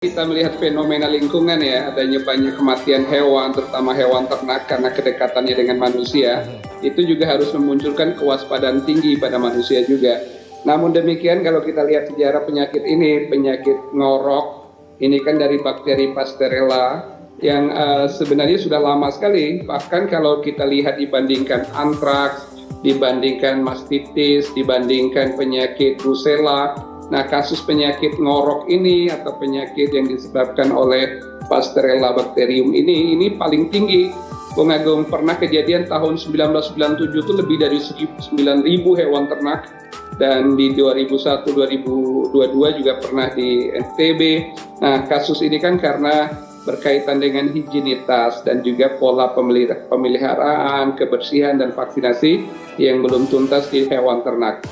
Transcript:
Kita melihat fenomena lingkungan ya, adanya banyak kematian hewan, terutama hewan ternak karena kedekatannya dengan manusia, itu juga harus memunculkan kewaspadaan tinggi pada manusia juga. Namun demikian kalau kita lihat sejarah penyakit ini, penyakit ngorok, ini kan dari bakteri Pasteurella yang sebenarnya sudah lama sekali, bahkan kalau kita lihat dibandingkan antraks, dibandingkan mastitis, dibandingkan penyakit Brucella. Nah, kasus penyakit ngorok ini atau penyakit yang disebabkan oleh Pasteurella bacterium ini paling tinggi. Bung Agung, pernah kejadian tahun 1997 itu lebih dari 9.000 hewan ternak, dan di 2001-2022 juga pernah di NTB. Nah, kasus ini kan karena berkaitan dengan higienitas dan juga pola pemeliharaan, kebersihan, dan vaksinasi yang belum tuntas di hewan ternak.